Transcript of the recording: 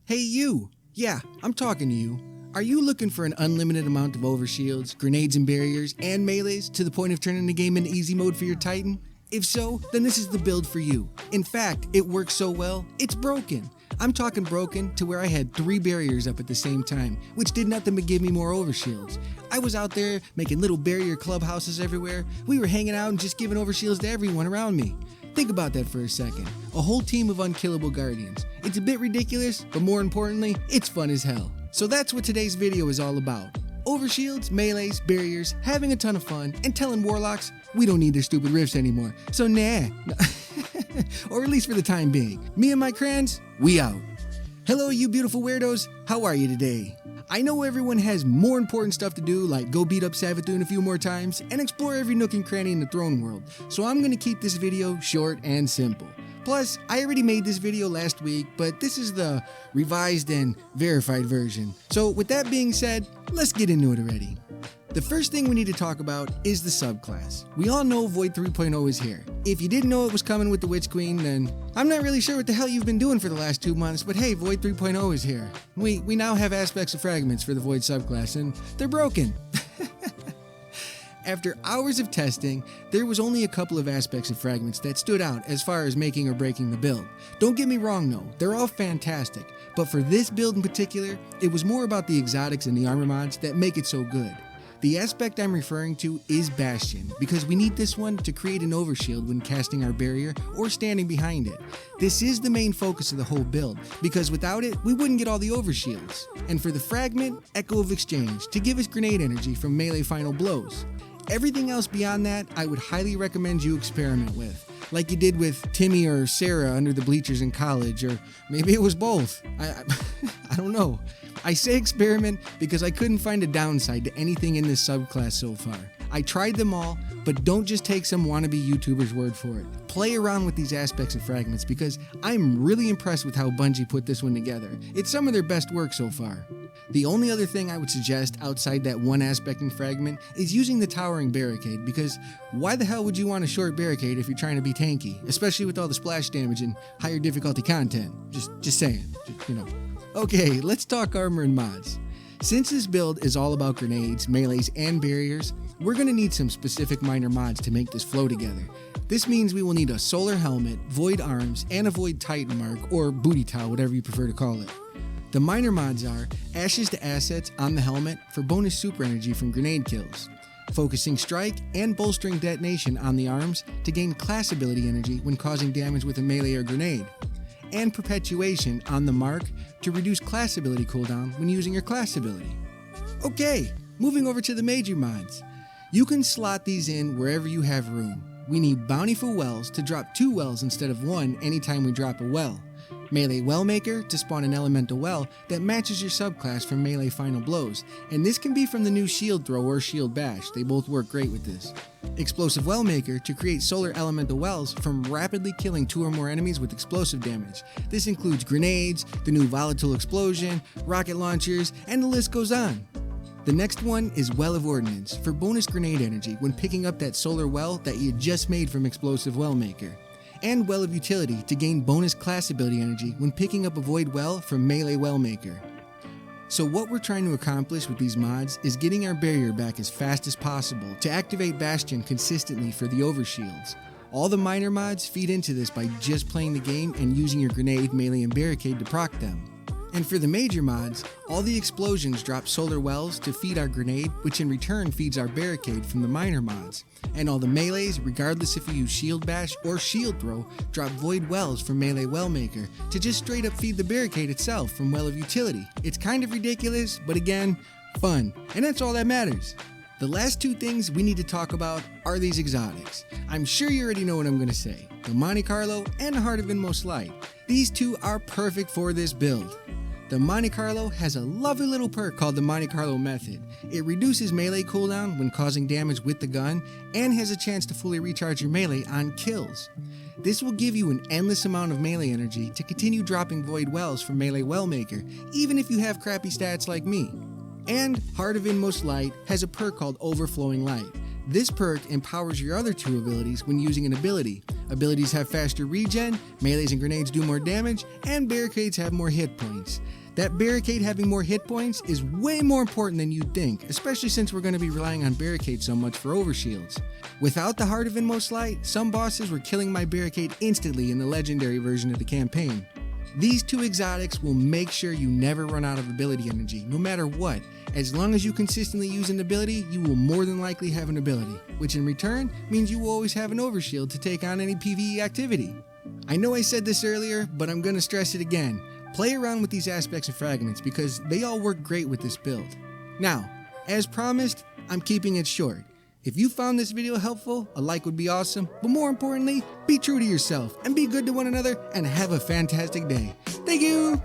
Hey you! Yeah, I'm talking to you. Are you looking for an unlimited amount of overshields, grenades and barriers, and melees to the point of turning the game into easy mode for your Titan? If so, then this is the build for you. In fact, it works so well, it's broken. I'm talking broken to where I had 3 barriers up at the same time, which did nothing but give me more overshields. I was out there making little barrier clubhouses everywhere. We were hanging out and just giving overshields to everyone around me. Think about that for a second. A whole team of unkillable guardians. It's a bit ridiculous, but more importantly, it's fun as hell. So that's what today's video is all about. Overshields, melees, barriers, having a ton of fun, and telling warlocks we don't need their stupid rifts anymore. So nah. Or at least for the time being. Me and my crayons, we out. Hello you beautiful weirdos, how are you today? I know everyone has more important stuff to do, like go beat up Savathun a few more times and explore every nook and cranny in the throne world, so I'm gonna keep this video short and simple. Plus, I already made this video last week, but this is the revised and verified version. So with that being said, let's get into it already. The first thing we need to talk about is the subclass. We all know Void 3.0 is here. If you didn't know it was coming with the Witch Queen, then I'm not really sure what the hell you've been doing for the last 2 months, but hey, Void 3.0 is here. We now have aspects of fragments for the Void subclass, and they're broken. After hours of testing, there was only a couple of aspects of fragments that stood out as far as making or breaking the build. Don't get me wrong though, they're all fantastic, but for this build in particular, it was more about the exotics and the armor mods that make it so good. The aspect I'm referring to is Bastion, because we need this one to create an overshield when casting our barrier or standing behind it. This is the main focus of the whole build, because without it, we wouldn't get all the overshields. And for the fragment, Echo of Exchange, to give us grenade energy from melee final blows. Everything else beyond that, I would highly recommend you experiment with, like you did with Timmy or Sarah under the bleachers in college, or maybe it was both. I don't know. I say experiment because I couldn't find a downside to anything in this subclass so far. I tried them all, but don't just take some wannabe YouTuber's word for it. Play around with these aspects of fragments because I'm really impressed with how Bungie put this one together. It's some of their best work so far. The only other thing I would suggest outside that one aspect in fragment is using the towering barricade, because why the hell would you want a short barricade if you're trying to be tanky, especially with all the splash damage and higher difficulty content? Just saying, you know. Okay, let's talk armor and mods. Since this build is all about grenades, melees, and barriers, we're going to need some specific minor mods to make this flow together. This means we will need a solar helmet, void arms, and a void titan mark, or booty towel, whatever you prefer to call it. The minor mods are Ashes to Assets on the helmet for bonus super energy from grenade kills, Focusing Strike and Bolstering Detonation on the arms to gain class ability energy when causing damage with a melee or grenade, and Perpetuation on the mark to reduce class ability cooldown when using your class ability. Okay, moving over to the major mods. You can slot these in wherever you have room. We need Bountiful Wells to drop 2 wells instead of 1 anytime we drop a well. Melee Wellmaker to spawn an elemental well that matches your subclass from melee final blows, and this can be from the new shield throw or shield bash. They both work great with this. Explosive Wellmaker to create solar elemental wells from rapidly killing 2 or more enemies with explosive damage. This includes grenades, the new volatile explosion, rocket launchers, and the list goes on. The next one is Well of Ordnance for bonus grenade energy when picking up that solar well that you just made from Explosive Wellmaker. And Well of Utility to gain bonus class ability energy when picking up a Void Well from Melee Wellmaker. So what we're trying to accomplish with these mods is getting our barrier back as fast as possible to activate Bastion consistently for the overshields. All the minor mods feed into this by just playing the game and using your grenade, melee, and barricade to proc them. And for the major mods, all the explosions drop solar wells to feed our grenade, which in return feeds our barricade from the minor mods. And all the melees, regardless if you use shield bash or shield throw, drop void wells from melee wellmaker to just straight up feed the barricade itself from Well of Utility. It's kind of ridiculous, but again, fun. And that's all that matters. The last 2 things we need to talk about are these exotics. I'm sure you already know what I'm going to say. The Monte Carlo and the Heart of Inmost Light. These 2 are perfect for this build. The Monte Carlo has a lovely little perk called the Monte Carlo method. It reduces melee cooldown when causing damage with the gun and has a chance to fully recharge your melee on kills. This will give you an endless amount of melee energy to continue dropping void wells from melee wellmaker, even if you have crappy stats like me. And Heart of Inmost Light has a perk called Overflowing Light. This perk empowers your other 2 abilities when using an ability. Abilities have faster regen, melees and grenades do more damage, and barricades have more hit points. That barricade having more hit points is way more important than you'd think, especially since we're going to be relying on barricade so much for overshields. Without the Heart of Inmost Light, some bosses were killing my barricade instantly in the legendary version of the campaign. These two exotics will make sure you never run out of ability energy, no matter what. As long as you consistently use an ability, you will more than likely have an ability, which in return means you will always have an overshield to take on any PvE activity. I know I said this earlier, but I'm going to stress it again. Play around with these aspects and fragments because they all work great with this build. Now, as promised, I'm keeping it short. If you found this video helpful, a like would be awesome, but more importantly, be true to yourself and be good to one another and have a fantastic day. Thank you!